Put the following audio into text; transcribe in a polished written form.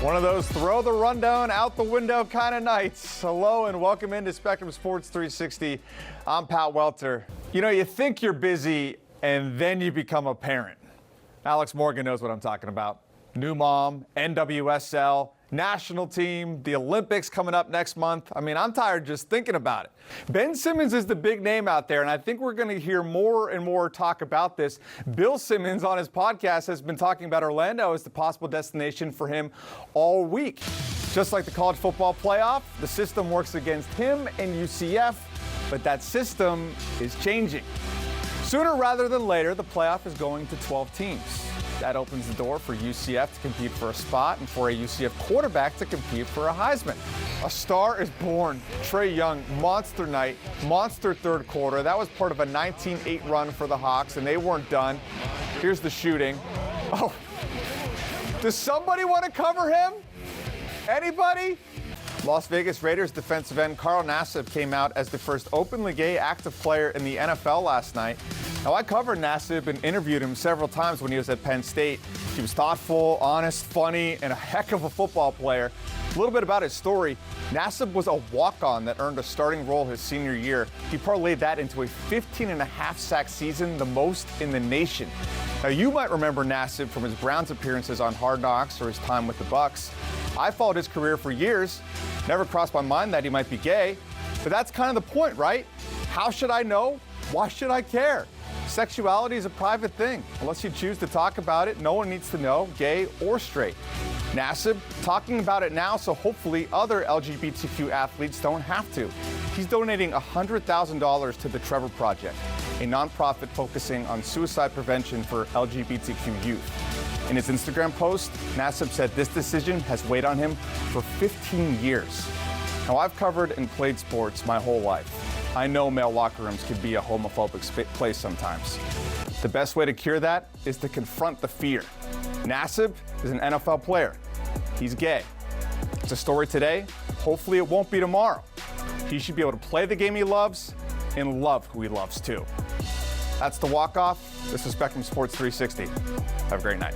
One of those throw the rundown out the window kind of nights. Hello and welcome into Spectrum Sports 360. I'm Pat Welter. You know, you think you're busy and then you become a parent. Alex Morgan knows what I'm talking about. New mom, NWSL, national team, the Olympics coming up next month. I mean, I'm tired just thinking about it. Ben Simmons is the big name out there, and I think we're going to hear more and more talk about this. Bill Simmons on his podcast has been talking about Orlando as the possible destination for him all week. Just like the college football playoff, the system works against him and UCF, but that system is changing. Sooner rather than later, the playoff is going to 12 teams. That opens the door for UCF to compete for a spot and for a UCF quarterback to compete for a Heisman. A star is born. Trae Young, monster night, monster third quarter. That was part of a 19-8 run for the Hawks, and they weren't done. Here's the shooting. Oh, does somebody want to cover him? Anybody? Las Vegas Raiders defensive end Carl Nassib came out as the first openly gay active player in the NFL last night. Now, I covered Nassib and interviewed him several times when he was at Penn State. He was thoughtful, honest, funny, and a heck of a football player. A little bit about his story. Nassib was a walk-on that earned a starting role his senior year. He parlayed that into a 15.5 sack season, the most in the nation. Now, you might remember Nassib from his Browns appearances on Hard Knocks or his time with the Bucs. I followed his career for years. Never crossed my mind that he might be gay. But that's kind of the point, right? How should I know? Why should I care? Sexuality is a private thing. Unless you choose to talk about it, no one needs to know, gay or straight. Nassib talking about it now, so hopefully other LGBTQ athletes don't have to. He's donating $100,000 to the Trevor Project, a nonprofit focusing on suicide prevention for LGBTQ youth. In his Instagram post, Nassib said this decision has weighed on him for 15 years. Now, I've covered and played sports my whole life. I know male locker rooms can be a homophobic place sometimes. The best way to cure that is to confront the fear. Nassib is an NFL player. He's gay. It's a story today. Hopefully it won't be tomorrow. He should be able to play the game he loves and love who he loves too. That's the walk-off. This is Spectrum Sports 360. Have a great night.